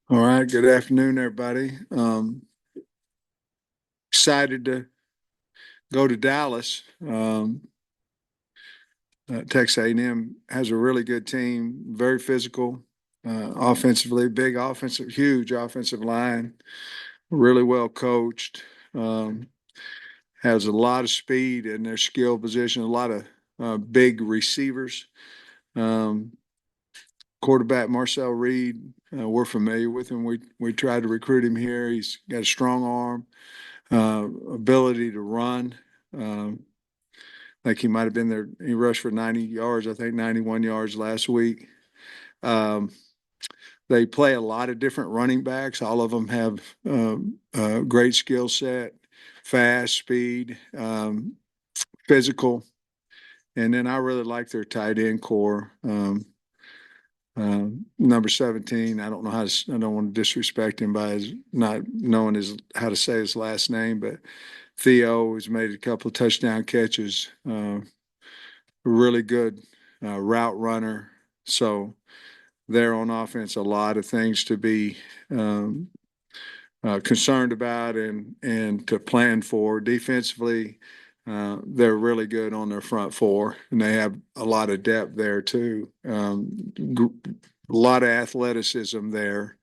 All right, good afternoon, everybody. Excited to go to Dallas. Texas A&M has a really good team, very physical, offensively, big offensive, huge offensive line, really well coached, um, has a lot of speed in their skill position, a lot of big receivers. Um, Quarterback Marcel Reed, we're familiar with him. We tried to recruit him here. He's got a strong arm, ability to run. Um, like he might have been there. He rushed for 90 yards, I think 91 yards last week. Um, they play a lot of different running backs. All of them have a great skill set, fast, speed, physical. And then I really like their tight end core. Number 17, I don't know how to, I don't want to disrespect him by his not knowing his how to say his last name, but Theo has made a couple of touchdown catches. Really good route runner. So there on offense, a lot of things to be um, concerned about and to plan for. Defensively, they're really good on their front four, and they have a lot of depth there too. A lot of athleticism there.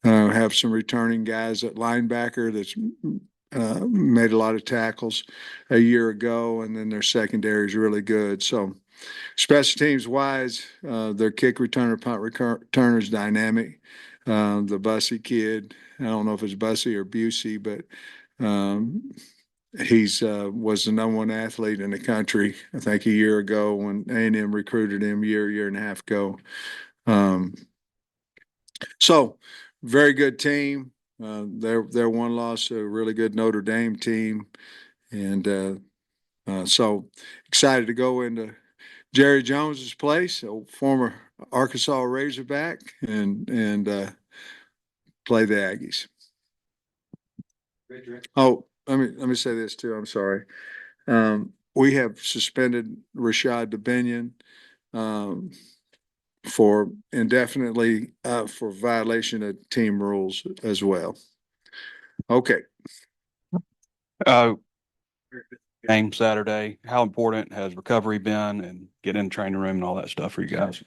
Have some returning guys at linebacker that's made a lot of tackles a year ago, and then their secondary is really good. So, special teams wise, their kick returner, punt returner is dynamic. The Bussy kid, I don't know if it's Bussy or Busey, but um, he's was the number one athlete in the country, I think, a year ago when A&M recruited him year and a half ago. Um, so, very good team. They're one loss to a really good Notre Dame team, and so excited to go into Jerry Jones's place, a former Arkansas Razorback, and play the Aggies. Oh, let me say this too. I'm sorry. We have suspended Rashad Dubinion um, for indefinitely for violation of team rules as well. Okay. Uh, Game Saturday. How important has recovery been and getting in the training room and all that stuff for you guys?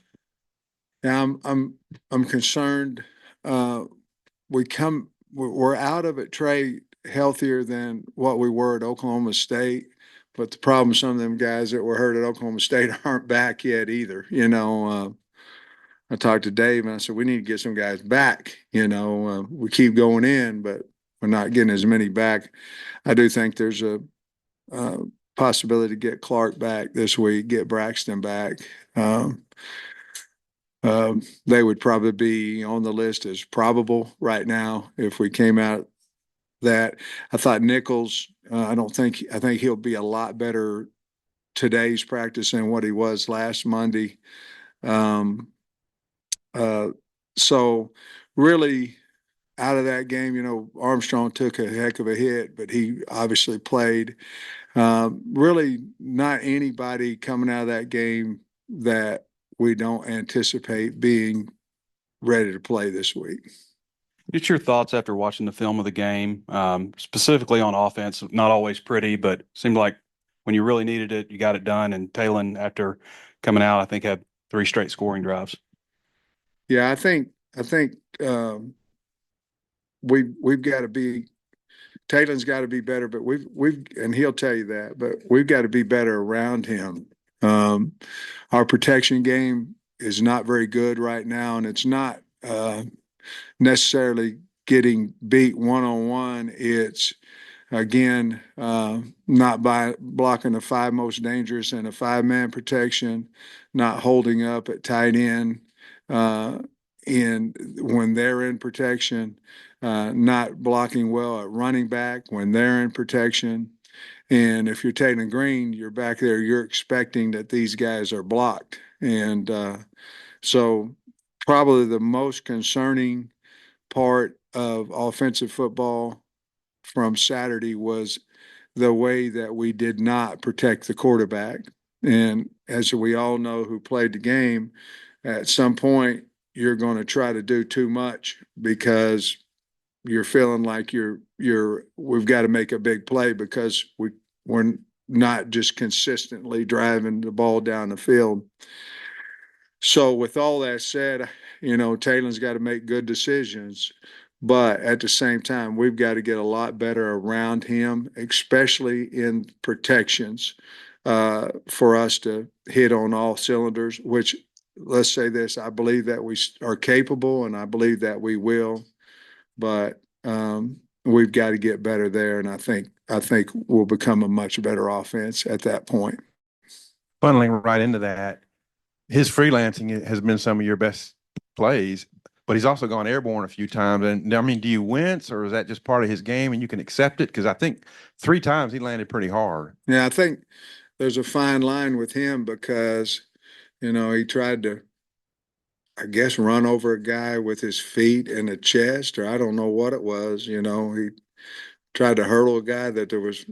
Now I'm concerned. Uh, we're out of it, Trey, healthier than what we were at Oklahoma State. But the problem, some of them guys that were hurt at Oklahoma State aren't back yet either. I talked to Dave and I said we need to get some guys back. We keep going in, but we're not getting as many back. I do think there's a uh, possibility to get Clark back this week, get Braxton back. Um, they would probably be on the list as probable right now if we came out that. I thought Nichols, I think he'll be a lot better today's practice than what he was last Monday. Um, uh, so really out of that game, Armstrong took a heck of a hit, but he obviously played. Really not anybody coming out of that game that we don't anticipate being ready to play this week. Get your thoughts after watching the film of the game, specifically on offense. Not always pretty, but seemed like when you really needed it, you got it done. And Talon, after coming out, I think had three straight scoring drives. Yeah, I think we've got to be Taylor's got to be better, but we've and he'll tell you that, but we've got to be better around him. Um, our protection game is not very good right now, and it's not necessarily getting beat one on one. It's again not by blocking the five most dangerous in a five-man protection, not holding up at tight end, uh, and when they're in protection, not blocking well at running back when they're in protection. And if you're Taylor Green, you're back there, you're expecting that these guys are blocked. And so, probably the most concerning part of offensive football from Saturday was the way that we did not protect the quarterback. And as we all know who played the game, at some point, you're going to try to do too much because you're feeling like we've got to make a big play because we're not just consistently driving the ball down the field. So with all that said, Taylor's got to make good decisions. But at the same time, we've got to get a lot better around him, especially in protections, for us to hit on all cylinders, which let's say this, I believe that we are capable and I believe that we will, but we've got to get better there. And I think we'll become a much better offense at that point. Funneling right into that, his freelancing has been some of your best plays, but he's also gone airborne a few times. And I mean, do you wince or is that just part of his game and you can accept it? Because I think 3 times he landed pretty hard. Yeah, I think there's a fine line with him because, he tried to, I guess, run over a guy with his feet in the chest, or I don't know what it was. He tried to hurdle a guy that there was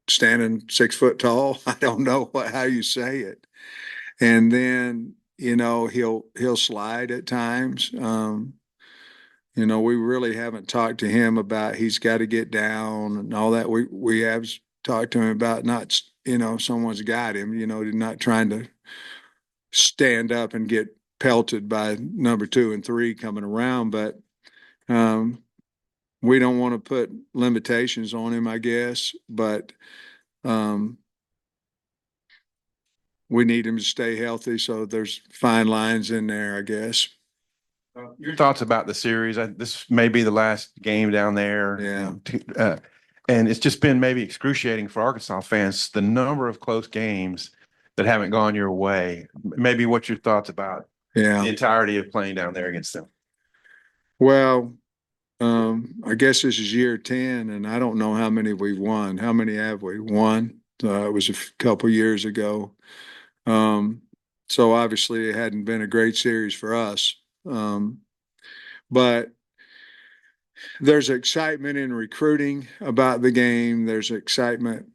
standing 6 foot tall. I don't know how you say it. And then, he'll slide at times. We really haven't talked to him about he's got to get down and all that. We have talked to him about not, someone's got him, not trying to stand up and get pelted by number 2 and 3 coming around. But we don't want to put limitations on him, I guess. But we need him to stay healthy. So there's fine lines in there, I guess. Your thoughts about the series? This may be the last game down there. Yeah. And it's just been maybe excruciating for Arkansas fans, the number of close games that haven't gone your way. Maybe what's your thoughts about the entirety of playing down there against them? Well, I guess this is year 10, and I don't know how many we've won. How many have we won? It was a couple years ago. So obviously it hadn't been a great series for us. But there's excitement in recruiting about the game. There's excitement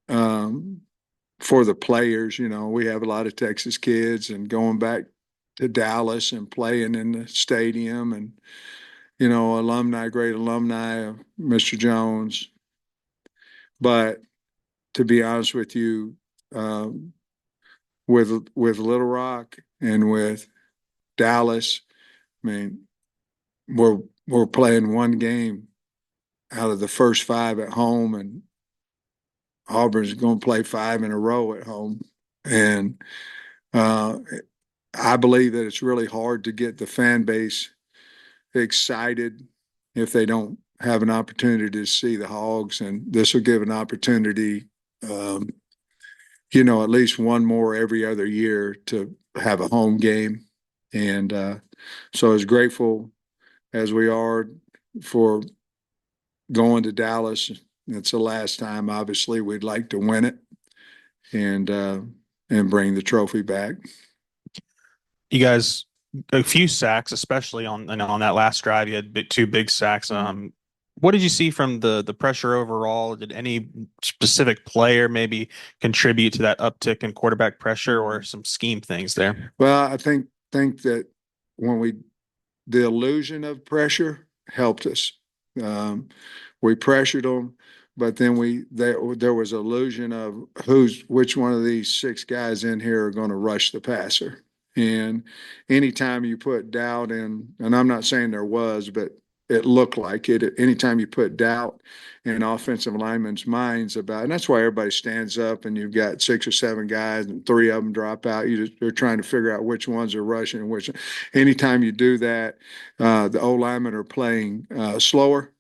for the players. We have a lot of Texas kids and going back to Dallas and playing in the stadium and, alumni, great alumni of Mr. Jones. But to be honest with you, with Little Rock and with Dallas, I mean, we're playing one game out of the first 5 at home, and Auburn's going to play 5 in a row at home. And I believe that it's really hard to get the fan base excited if they don't have an opportunity to see the Hogs, and this will give an opportunity, at least one more every other year to have a home game. And so as grateful as we are for going to Dallas, it's the last time. Obviously, we'd like to win it and bring the trophy back. You guys, a few sacks, especially on that last drive. You had 2 big sacks. What did you see from the pressure overall? Did any specific player maybe contribute to that uptick in quarterback pressure, or some scheme things there? Well, I think that the illusion of pressure helped us. We pressured them, but then there was illusion of which one of these 6 guys in here are going to rush the passer. And anytime you put doubt in, and I'm not saying there was, but it looked like it. Anytime you put doubt in offensive linemen's minds about, and that's why everybody stands up and you've got 6 or 7 guys and 3 of them drop out. They're trying to figure out which ones are rushing and which. Anytime you do that, the O linemen are playing slower.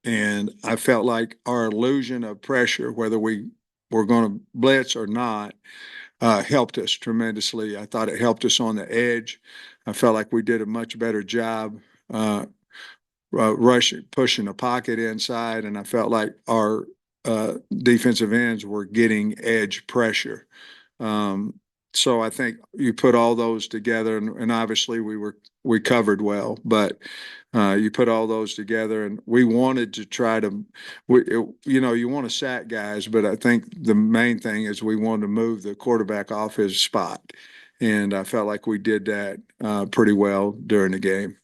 And I felt like our illusion of pressure, whether we were going to blitz or not, helped us tremendously. I thought it helped us on the edge. I felt like we did a much better job rushing, pushing the pocket inside, and I felt like our defensive ends were getting edge pressure. So I think you put all those together, and obviously we covered well, but you put all those together, and we wanted to try to, you want to sack guys, but I think the main thing is we wanted to move the quarterback off his spot. And I felt like we did that pretty well during the game.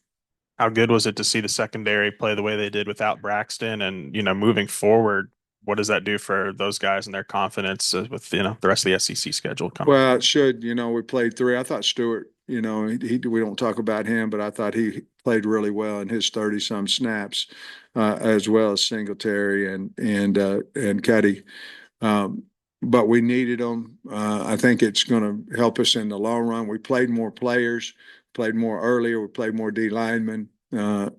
How good was it to see the secondary play the way they did without Braxton? And, moving forward, what does that do for those guys and their confidence with, the rest of the SEC schedule coming? Well, it should, we played three. I thought Stewart, we don't talk about him, but I thought he played really well in his 30-some snaps, as well as Singletary and Cuddy. But we needed them. I think it's going to help us in the long run. We played more players, played more earlier. We played more D linemen,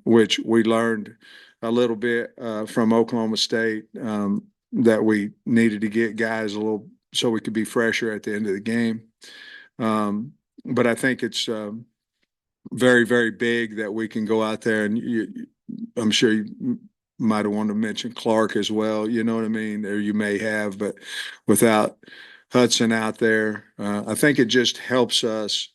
which we learned a little bit from Oklahoma State, that we needed to get guys a little so we could be fresher at the end of the game. But I think it's very, very big that we can go out there and I'm sure you might have wanted to mention Clark as well. You know what I mean? Or you may have, but without Hudson out there, I think it just helps us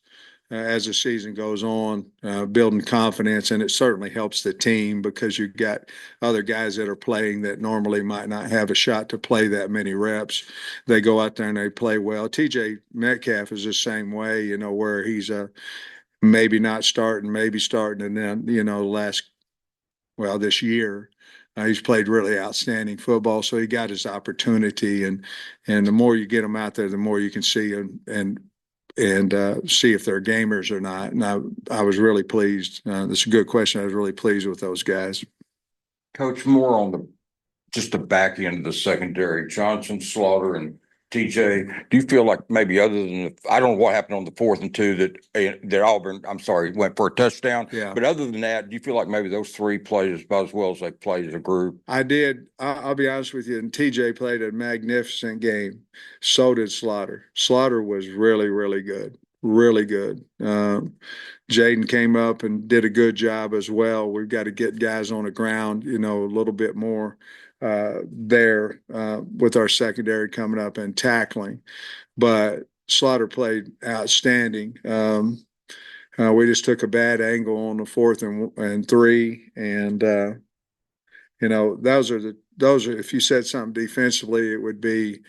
as the season goes on, building confidence, and it certainly helps the team because you've got other guys that are playing that normally might not have a shot to play that many reps. They go out there and they play well. TJ Metcalf is the same way, where he's maybe not starting, maybe starting, and then this year. He's played really outstanding football, so he got his opportunity, and the more you get them out there, the more you can see and see if they're gamers or not. And I was really pleased. That's a good question. I was really pleased with those guys. Coach, more on just the back end of the secondary, Johnson, Slaughter, and TJ. Do you feel like maybe other than I don't know what happened on the 4th and 2 that Auburn, went for a touchdown. Yeah. But other than that, do you feel like maybe those three played about as well as they played as a group? I did. I'll be honest with you. And TJ played a magnificent game. So did Slaughter. Slaughter was really, really good. Really good. Jaden came up and did a good job as well. We've got to get guys on the ground, a little bit more there with our secondary coming up and tackling. But Slaughter played outstanding. We just took a bad angle on the 4th and 3, and those are if you said something defensively, it would be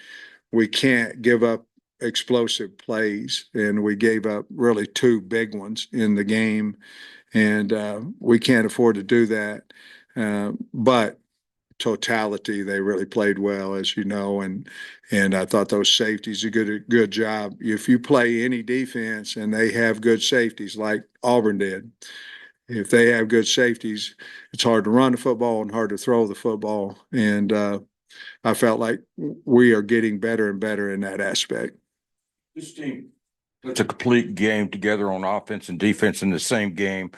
we can't give up explosive plays, and we gave up really 2 big ones in the game, and we can't afford to do that. But totality, they really played well, as you know, and I thought those safeties did a good job. If you play any defense and they have good safeties like Auburn did, if they have good safeties, it's hard to run the football and hard to throw the football. And I felt like we are getting better and better in that aspect. This team puts a complete game together on offense and defense in the same game.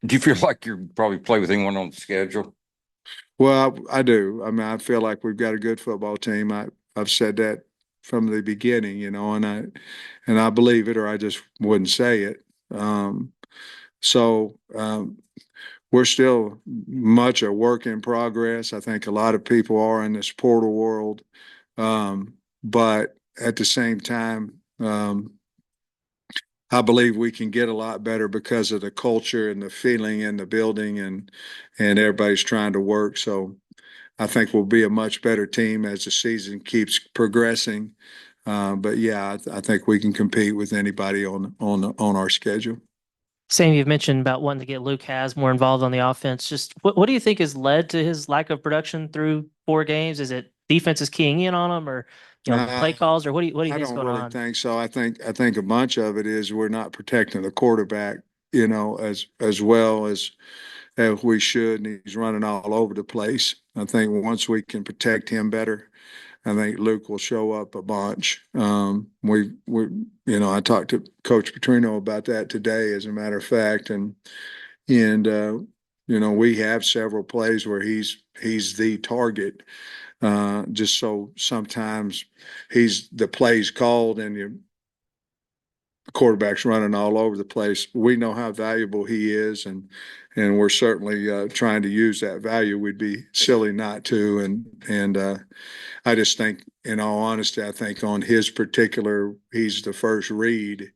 Do you feel like you probably play with anyone on the schedule? Well, I do. I mean, I feel like we've got a good football team. I've said that from the beginning, and I believe it, or I just wouldn't say it. So we're still much a work in progress. I think a lot of people are in this portal world, but at the same time, I believe we can get a lot better because of the culture and the feeling in the building, and everybody's trying to work. So I think we'll be a much better team as the season keeps progressing. But yeah, I think we can compete with anybody on our schedule. Sam, you've mentioned about wanting to get Luke Has more involved on the offense. Just what do you think has led to his lack of production through 4 games? Is it defense is keying in on him, or play calls, or what do you think is going on? I don't really think so. I think a bunch of it is we're not protecting the quarterback, as well as we should, and he's running all over the place. I think once we can protect him better, I think Luke will show up a bunch. I talked to Coach Petrino about that today, as a matter of fact, and we have several plays where he's the target. Just so sometimes the play's called and the quarterback's running all over the place. We know how valuable he is, and we're certainly trying to use that value. We'd be silly not to. And I just think, in all honesty, I think on his particular, he's the first read.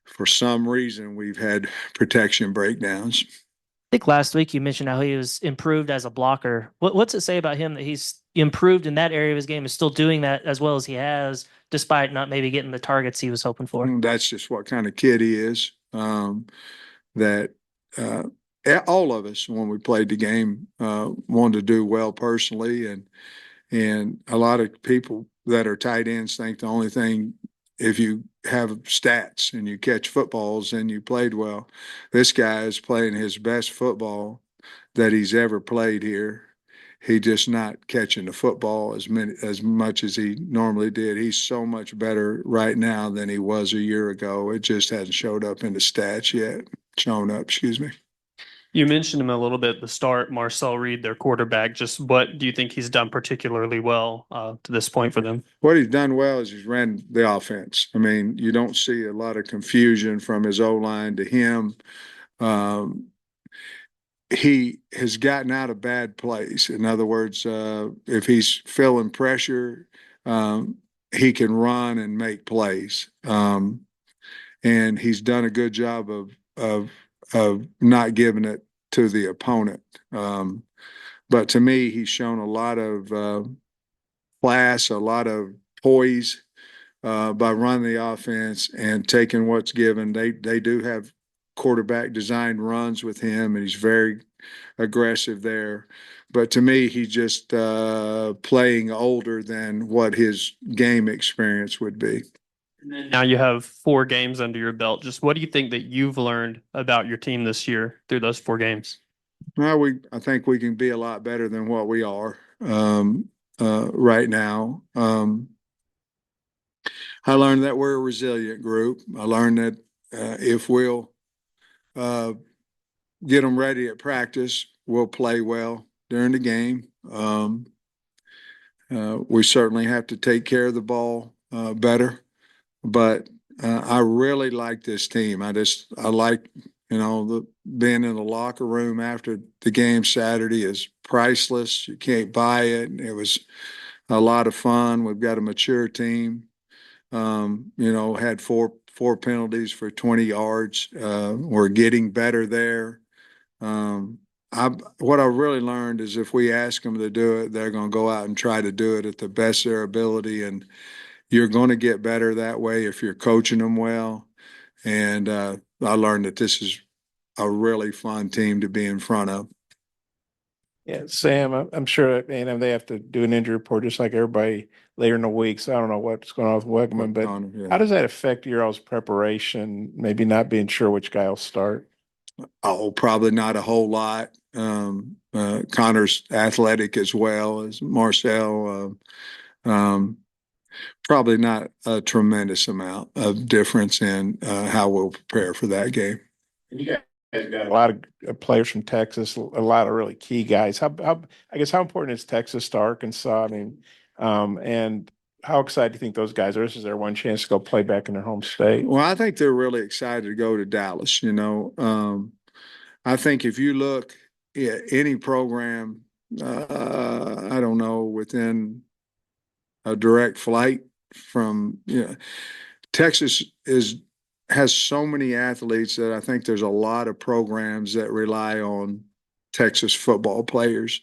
For some reason, we've had protection breakdowns. I think last week you mentioned how he was improved as a blocker. What's it say about him that he's improved in that area of his game, is still doing that as well as he has despite not maybe getting the targets he was hoping for. That's just what kind of kid he is. That all of us, when we played the game, wanted to do well personally, and a lot of people that are tight ends think the only thing, if you have stats and you catch footballs and you played well. This guy is playing his best football that he's ever played here. He just not catching the football as much as he normally did. He's so much better right now than he was a year ago. It just hasn't showed up in the stats yet. Shown up, excuse me. You mentioned him a little bit at the start, Marcel Reed, their quarterback. Just what do you think he's done particularly well to this point for them? What he's done well is he's ran the offense. I mean, you don't see a lot of confusion from his O-line to him. He has gotten out of bad plays. In other words, if he's feeling pressure, he can run and make plays. And he's done a good job of not giving it to the opponent. But to me, he's shown a lot of class, a lot of poise by running the offense and taking what's given. They do have quarterback designed runs with him, and he's very aggressive there. But to me, he's just playing older than what his game experience would be. Now you have 4 games under your belt. Just what do you think that you've learned about your team this year through those 4 games? Well, I think we can be a lot better than what we are right now. I learned that we're a resilient group. I learned that if we'll get them ready at practice, we'll play well during the game. We certainly have to take care of the ball better, but I really like this team. I like, being in the locker room after the game Saturday is priceless. You can't buy it. It was a lot of fun. We've got a mature team. Had four penalties for 20 yards. We're getting better there. What I really learned is if we ask them to do it, they're going to go out and try to do it at the best of their ability. And you're going to get better that way if you're coaching them well. And I learned that this is a really fun team to be in front of. Yeah, Sam, I'm sure A&M they have to do an injury report just like everybody later in the week. So I don't know what's going on with Wegman, but Yeah. how does that affect your all's preparation? Maybe not being sure which guy will start. Oh, probably not a whole lot. Connor's athletic as well as Marcel. Probably not a tremendous amount of difference in how we'll prepare for that game. You guys got a lot of players from Texas, a lot of really key guys. How important is Texas to Arkansas? I mean, and how excited do you think those guys are? This is their one chance to go play back in their home state. Well, I think they're really excited to go to Dallas. I think if you look at any program, I don't know, within a direct flight from, Texas has so many athletes that I think there's a lot of programs that rely on Texas football players.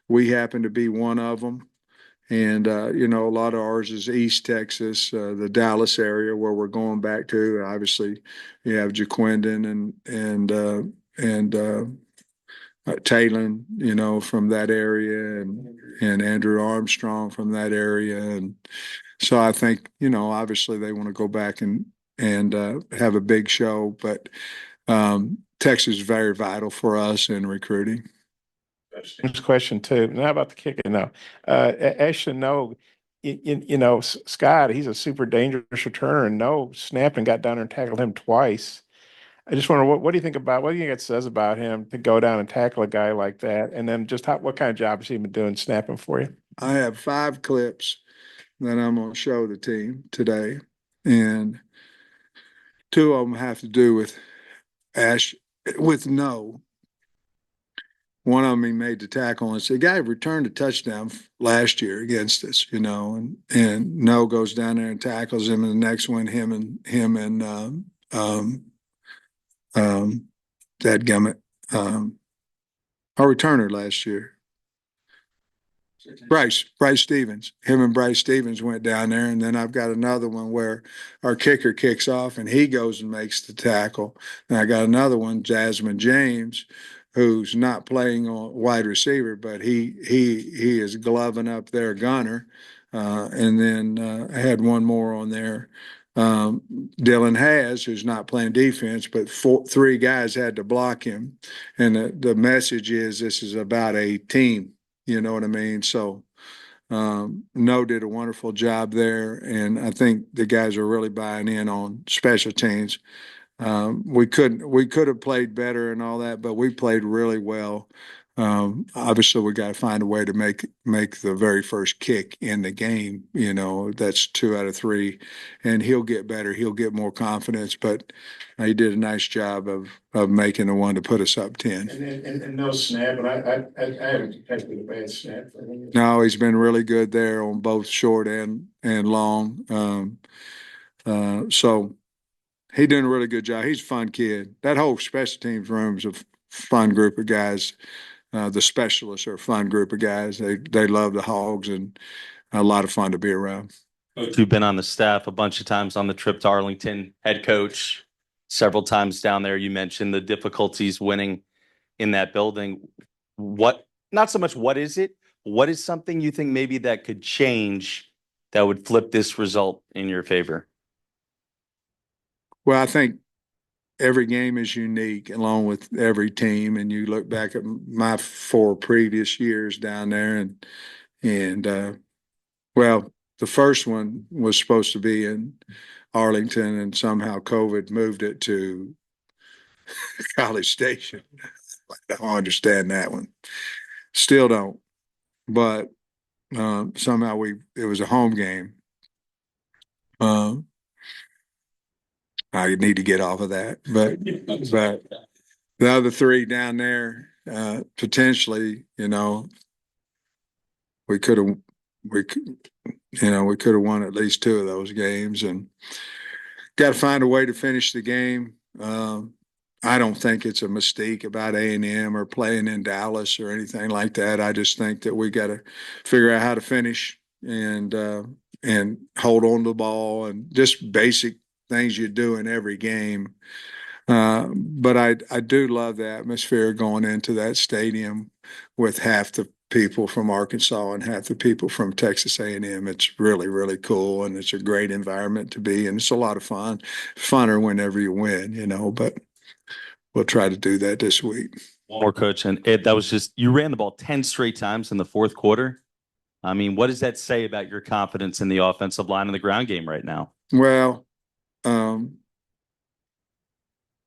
We happen to be one of them. And, a lot of ours is East Texas, the Dallas area where we're going back to. Obviously, you have Jaquindon and Talon, from that area, and Andrew Armstrong from that area. And so I think, obviously they want to go back and have a big show, but Texas is very vital for us in recruiting. This question too. Now about the kicking now. Ashton, no, Scott, he's a super dangerous returner, and no snapped and got down there and tackled him twice. I just wonder what do you think it says about him to go down and tackle a guy like that, and then just what kind of job has he been doing snapping for you? I have 5 clips that I'm going to show the team today, and 2 of them have to do with no. One of them, he made the tackle, and the guy returned a touchdown last year against us, and No goes down there and tackles him, and the next one, him and dadgummit, our returner last year. Bryce Stevens. Him and Bryce Stevens went down there, and then I've got another one where our kicker kicks off and he goes and makes the tackle. And I got another one, Jasmine James, who's not playing on wide receiver, but he is gloving up their gunner. And then I had one more on there. Dylan Has, who's not playing defense, but three guys had to block him. And the message is this is about a team. You know what I mean? So, No did a wonderful job there, and I think the guys are really buying in on special teams. We could have played better and all that, but we played really well. Obviously, we got to find a way to make the very first kick in the game. You know, that's 2 out of 3, and he'll get better. He'll get more confidence, but he did a nice job of making the one to put us up 10. And no snap, and I haven't detected a bad snap for him. No, he's been really good there on both short and long. So he doing a really good job. He's a fun kid. That whole special teams room is a fun group of guys. The specialists are a fun group of guys. They love the Hogs and a lot of fun to be around. You've been on the staff a bunch of times on the trip to Arlington, head coach several times down there. You mentioned the difficulties winning in that building. Not so much what is it? What is something you think maybe that could change that would flip this result in your favor? Well, I think every game is unique along with every team. And you look back at my 4 previous years down there and well, the first one was supposed to be in Arlington and somehow COVID moved it to College Station. I don't understand that one. Still don't. But somehow it was a home game. I need to get off of that, but the other 3 down there, potentially, you know, we could have won at least 2 of those games, and got to find a way to finish the game. I don't think it's a mistake about A&M or playing in Dallas or anything like that. I just think that we got to figure out how to finish and hold on to the ball and just basic things you do in every game. But I do love the atmosphere going into that stadium with half the people from Arkansas and half the people from Texas A&M. It's really, really cool, and it's a great environment to be, and it's a lot of fun. Funner whenever you win, you know, but we'll try to do that this week. One more, Coach, and that was just, you ran the ball 10 straight times in the fourth quarter. I mean, what does that say about your confidence in the offensive line and the ground game right now? Well,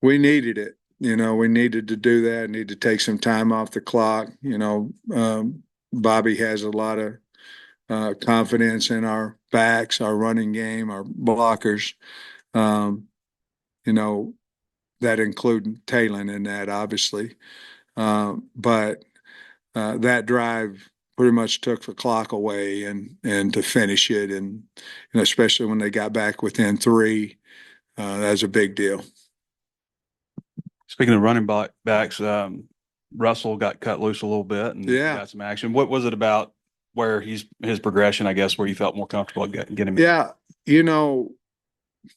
we needed it. You know, we needed to do that, need to take some time off the clock. You know, Bobby has a lot of confidence in our backs, our running game, our blockers. You know, that including Talon in that, obviously. But that drive pretty much took the clock away and to finish it. And you know, especially when they got back within 3, that was a big deal. Speaking of running backs, Russell got cut loose a little bit and got some action. What was it about where his progression, I guess, where you felt more comfortable getting him? Yeah, you know,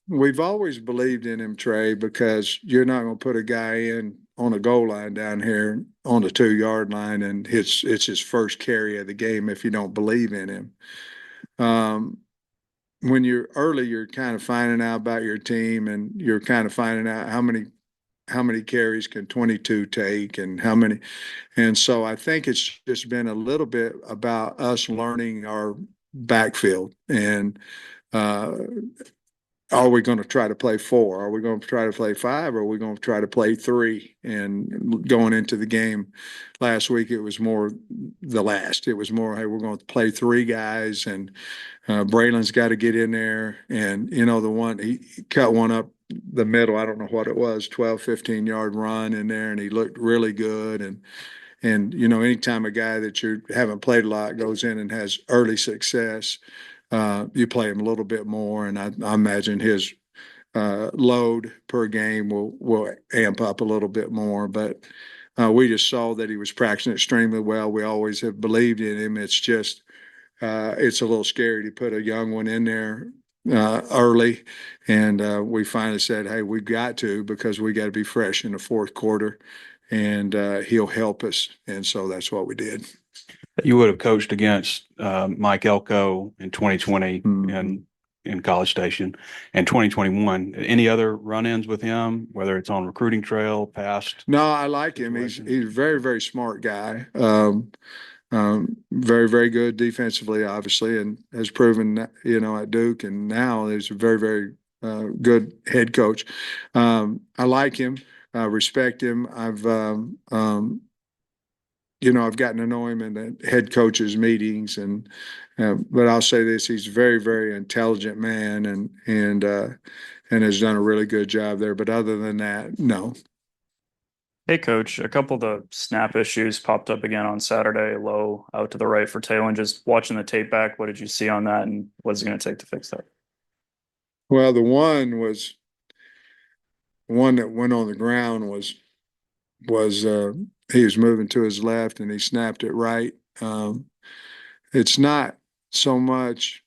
we've always believed in him, Trey, because you're not going to put a guy in on a goal line down here on the 2-yard line and it's his first carry of the game if you don't believe in him. When you're early, you're kind of finding out about your team and you're kind of finding out how many carries can 22 take and how many. And so I think it's just been a little bit about us learning our backfield and are we going to try to play 4? Are we going to try to play 5? Or are we going to try to play 3? And going into the game last week, it was more the last. It was more, hey, we're going to play 3 guys, and Braylon's got to get in there. And, you know, the one, he cut one up the middle. I don't know what it was, 12, 15-yard run in there, and he looked really good. And you know, anytime a guy that you haven't played a lot goes in and has early success, you play him a little bit more, and I imagine his load per game will amp up a little bit more. But We just saw that he was practicing extremely well. We always have believed in him. It's just it's a little scary to put a young one in there early, and we finally said, "Hey, we've got to because we got to be fresh in the fourth quarter, and he'll help us." And so that's what we did. You would have coached against Mike Elko in 2020 Mhm. in College Station and 2021. Any other run-ins with him, whether it's on recruiting trail, past? No, I like him. situation? He's a very, very smart guy. Very, very good defensively, obviously, and has proven that, at Duke, and now he's a very, very good head coach. I like him. I respect him. I've gotten to know him in the head coaches meetings, and but I'll say this: he's a very, very intelligent man, and has done a really good job there. But other than that, no. Hey, coach, a couple of the snap issues popped up again on Saturday, low out to the right for Taylor. Just watching the tape back, what did you see on that, and what's it going to take to fix that? Well, the one that went on the ground was he was moving to his left and he snapped it right. It's not so much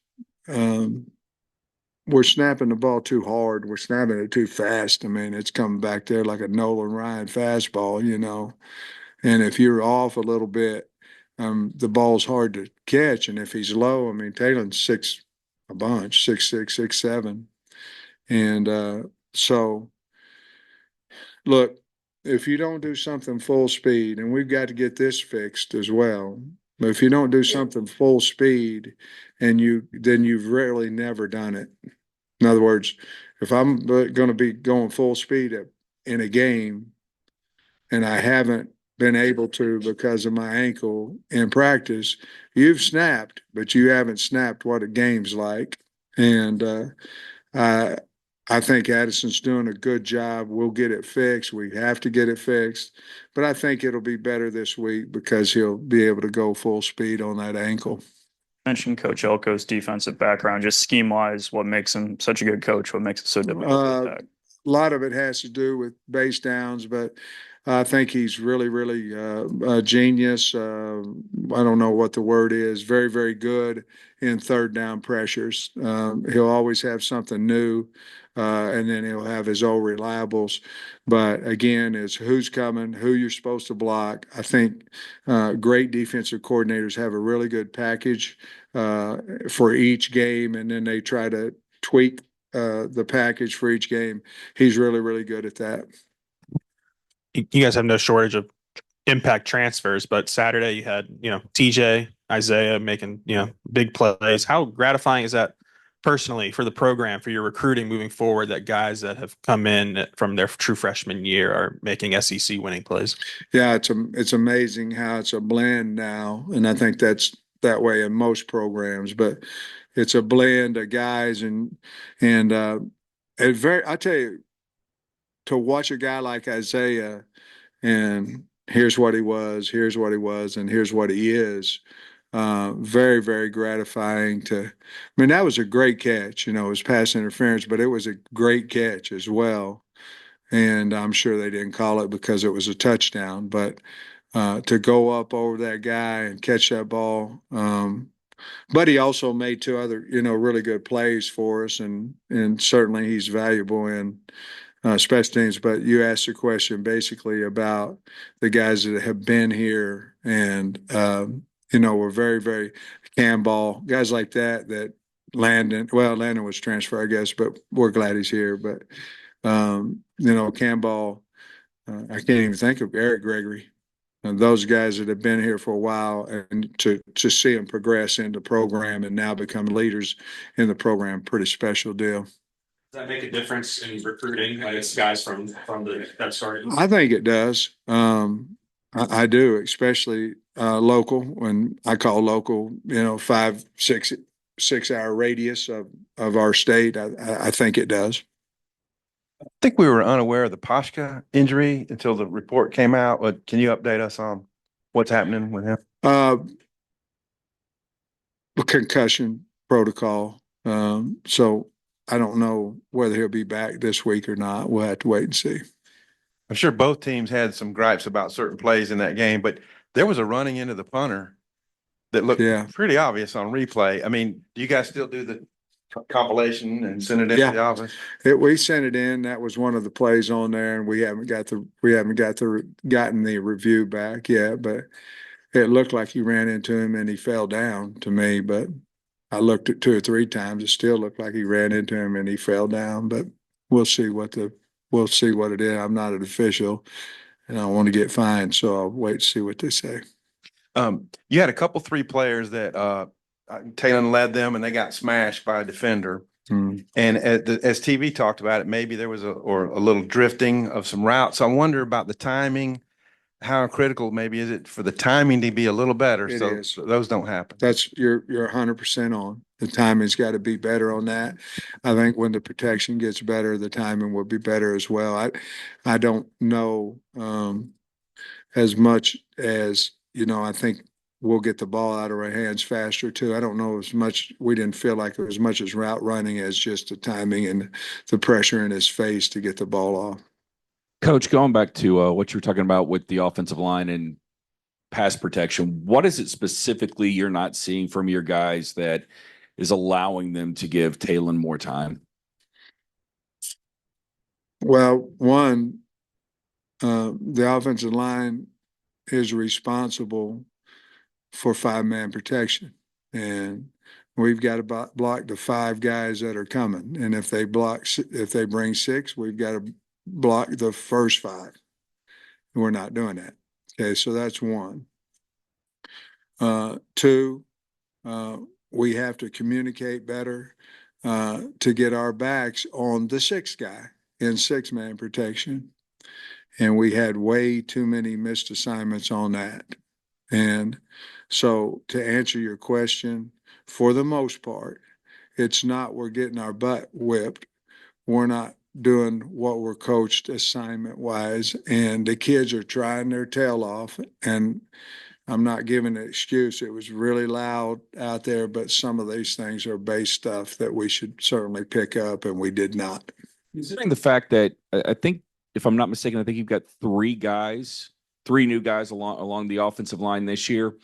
we're snapping the ball too hard. We're snapping it too fast. I mean, it's coming back there like a Nolan Ryan fastball. And if you're off a little bit, the ball's hard to catch. And if he's low, I mean, Taylor's a bunch, 6'6", 6'7". And so look, if you don't do something full speed, and we've got to get this fixed as well, but if you don't do something full speed, then you've really never done it. In other words, if I'm going to be going full speed in a game, and I haven't been able to because of my ankle in practice, you've snapped, but you haven't snapped what a game's like. And I I think Addison's doing a good job. We'll get it fixed. We have to get it fixed. But I think it'll be better this week because he'll be able to go full speed on that ankle. Mentioned Coach Elko's defensive background, just scheme wise, what makes him such a good coach? What makes it so difficult to attack? A lot of it has to do with base downs, but I think he's really, really a genius. I don't know what the word is. Very, very good in third down pressures. He'll always have something new, and then he'll have his old reliables. But again, it's who's coming, who you're supposed to block. I think great defensive coordinators have a really good package for each game, and then they try to tweak the package for each game. He's really, really good at that. You guys have no shortage of impact transfers, but Saturday you had, TJ, Isaiah making, big plays. How gratifying is that personally for the program, for your recruiting moving forward, that guys that have come in from their true freshman year are making SEC winning plays? Yeah, it's amazing how it's a blend now, and I think that's that way in most programs, but it's a blend of guys and I tell you, to watch a guy like Isaiah and here's what he was, and here's what he is. Very, very gratifying I mean, that was a great catch. It was pass interference, but it was a great catch as well. And I'm sure they didn't call it because it was a touchdown, but to go up over that guy and catch that ball. But he also made two other, really good plays for us, and certainly he's valuable in special teams. But you asked a question basically about the guys that have been here, and were very, very Campbell guys like that. Landon was transferred, I guess, but we're glad he's here. But Campbell, I can't even think of Eric Gregory. And those guys that have been here for a while, and to see them progress in the program and now become leaders in the program, pretty special deal. Does that make a difference in recruiting? Like it's guys from that started? I think it does. I do, especially local. When I call local, 5, 6 hour radius of our state. I think it does. I think we were unaware of the Pashka injury until the report came out. But can you update us on what's happening with him? A concussion protocol. So I don't know whether he'll be back this week or not. We'll have to wait and see. I'm sure both teams had some gripes about certain plays in that game, but there was a running into the punter that looked Yeah. pretty obvious on replay. I mean, do you guys still do the compilation and send it into Yeah. the office? We sent it in. That was one of the plays on there, and we haven't gotten the review back yet, but it looked like he ran into him and he fell down to me, but I looked at 2 or 3 times. It still looked like he ran into him and he fell down, but we'll see what it is. I'm not an official and I don't want to get fined, so I'll wait to see what they say. You had a couple 3 players that Talon led them and they got smashed by a defender. Mm. And as TV talked about it, maybe there was a little drifting of some routes. So I wonder about the timing. How critical maybe is it for the timing to be a little better It so is. those don't happen? You're 100% on. The timing's got to be better on that. I think when the protection gets better, the timing will be better as well. I don't know as much as, I think we'll get the ball out of our hands faster too. I don't know as much. We didn't feel like it was as much as route running as just the timing and the pressure in his face to get the ball off. Coach, going back to what you were talking about with the offensive line and pass protection, what is it specifically you're not seeing from your guys that is allowing them to give Talon more time? Well, one, the offensive line is responsible for 5-man protection, and we've got to block the 5 guys that are coming. And if they bring 6, we've got to block the first 5. We're not doing that. Okay, so that's one. 2, we have to communicate better to get our backs on the 6th guy in 6-man protection. And we had way too many missed assignments on that. And so to answer your question, for the most part, it's not we're getting our butt whipped. We're not doing what we're coached assignment wise. And the kids are trying their tail off. And I'm not giving an excuse. It was really loud out there, but some of these things are base stuff that we should certainly pick up, and we did not. Considering the fact that I think, if I'm not mistaken, I think you've got 3 new guys along the offensive line this year.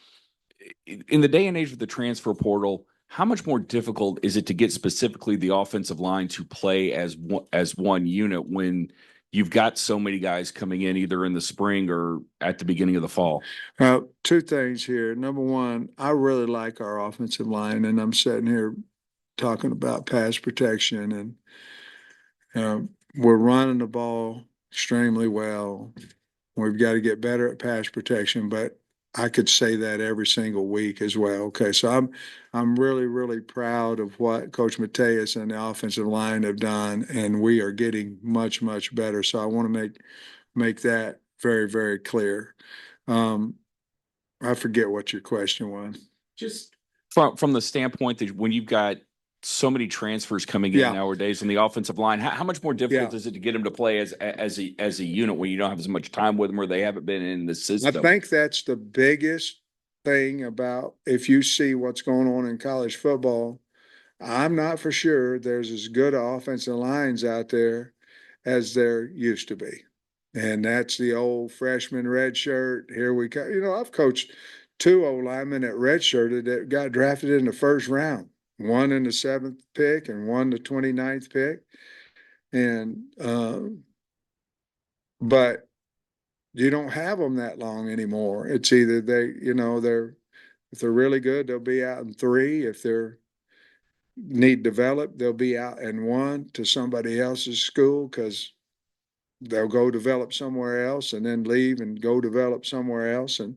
In the day and age of the transfer portal, how much more difficult is it to get specifically the offensive line to play as one unit when you've got so many guys coming in either in the spring or at the beginning of the fall? 2 things here. Number one, I really like our offensive line, and I'm sitting here talking about pass protection, and we're running the ball extremely well. We've got to get better at pass protection, but I could say that every single week as well. Okay, so I'm really, really proud of what Coach Mateus and the offensive line have done, and we are getting much, much better. So I want to make that very, very clear. I forget what your question was. Just from the standpoint that when you've got so many transfers coming in nowadays on the offensive line, how much more difficult is it to get them to play as a unit when you don't have as much time with them or they haven't been in the system? I think that's the biggest thing about if you see what's going on in college football. I'm not for sure there's as good offensive lines out there as there used to be. And that's the old freshman red shirt. Here we go. I've coached 2 old linemen at redshirted that got drafted in the first round, one in the 7th pick and one the 29th pick. And, but you don't have them that long anymore. It's either if they're really good, they'll be out in 3. If they're need developed, they'll be out in 1 to somebody else's school because they'll go develop somewhere else and then leave and go develop somewhere else. And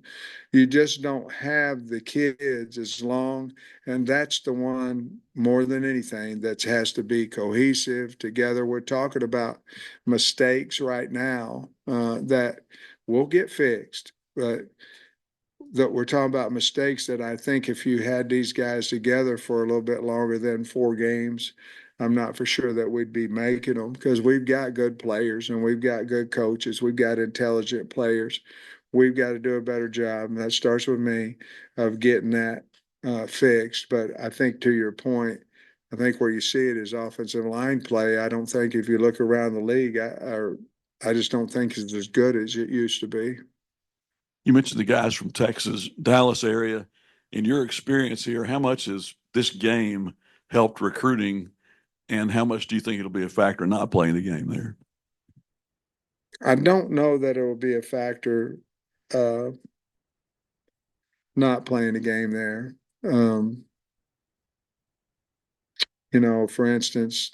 you just don't have the kids as long. And that's the one more than anything that has to be cohesive together. We're talking about mistakes right now that will get fixed, but that we're talking about mistakes that I think if you had these guys together for a little bit longer than 4 games, I'm not for sure that we'd be making them because we've got good players and we've got good coaches. We've got intelligent players. We've got to do a better job, and that starts with me, of getting that fixed. But I think to your point, I think where you see it is offensive line play. I don't think if you look around the league, I just don't think it's as good as it used to be. You mentioned the guys from Texas, Dallas area. In your experience here, how much has this game helped recruiting, and how much do you think it'll be a factor not playing the game there? I don't know that it will be a factor, not playing the game there. You know, for instance,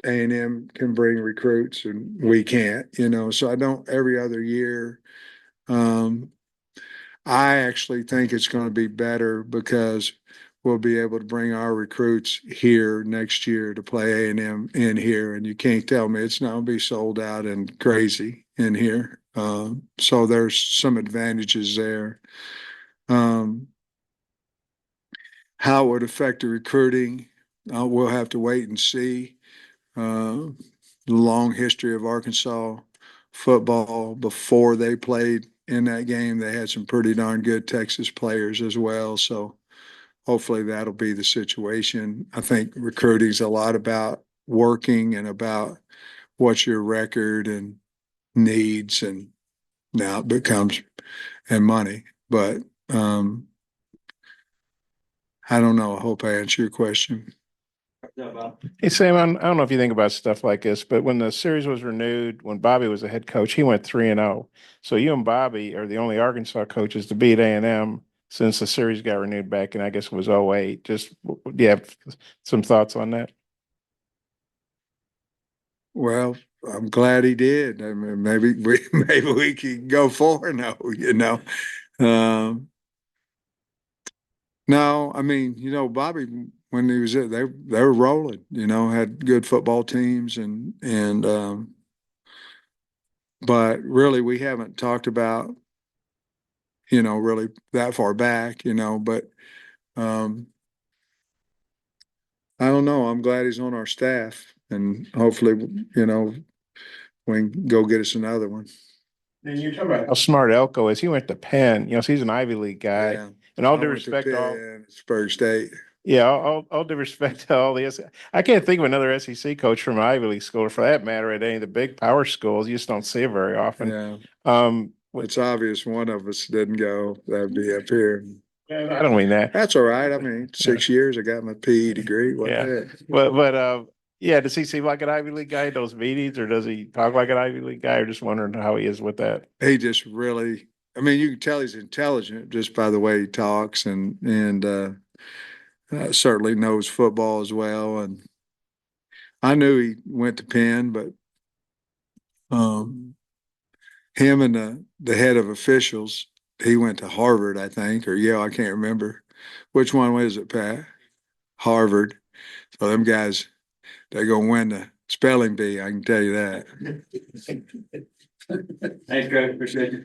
A&M can bring recruits and we can't, you know, so I don't every other year. I actually think it's going to be better because we'll be able to bring our recruits here next year to play A&M in here. And you can't tell me it's not going to be sold out and crazy in here. So there's some advantages there. How it would affect the recruiting, we'll have to wait and see. The long history of Arkansas football before they played in that game, they had some pretty darn good Texas players as well. So hopefully that'll be the situation. I think recruiting is a lot about working and about what's your record and needs, and now it becomes and money. But I don't know. I hope I answered your question. Hey, Sam, I don't know if you think about stuff like this, but when the series was renewed, when Bobby was the head coach, he went 3-0. So you and Bobby are the only Arkansas coaches to beat A&M since the series got renewed back in, I guess it was 08. Just, do you have some thoughts on that? Well, I'm glad he did. I mean, maybe we can go 4-0, you know. No, I mean, you know, Bobby, when he was there, they were rolling, you know, had good football teams and but really we haven't talked about, you know, really that far back, you know, but I don't know. I'm glad he's on our staff, and hopefully, you know, we can go get us another one. And you're talking about how smart Elko is. He went to Penn, you know, so he's an Ivy League guy. Yeah. And all I due went to respect to all, Pitt, Spur State. yeah, all due respect to all the, I can't think of another SEC coach from an Ivy League school, or for that matter, at any of the big power schools. You just don't see it very often. Yeah. It's obvious one of us didn't go. That'd be up here. I don't mean that. That's all right. I mean, 6 years I got my PE degree. What Yeah. the heck? But yeah, does he seem like an Ivy League guy in those meetings, or does he talk like an Ivy League guy, or just wondering how he is with that? He just really, I mean, you can tell he's intelligent just by the way he talks, and certainly knows football as well. And I knew he went to Penn, but him and the head of officials, he went to Harvard, I think, or Yale. I can't remember. Which one was it, Pat? Harvard. So them guys, they're gonna win the spelling bee. I can tell you that. Thanks, Greg. Appreciate you.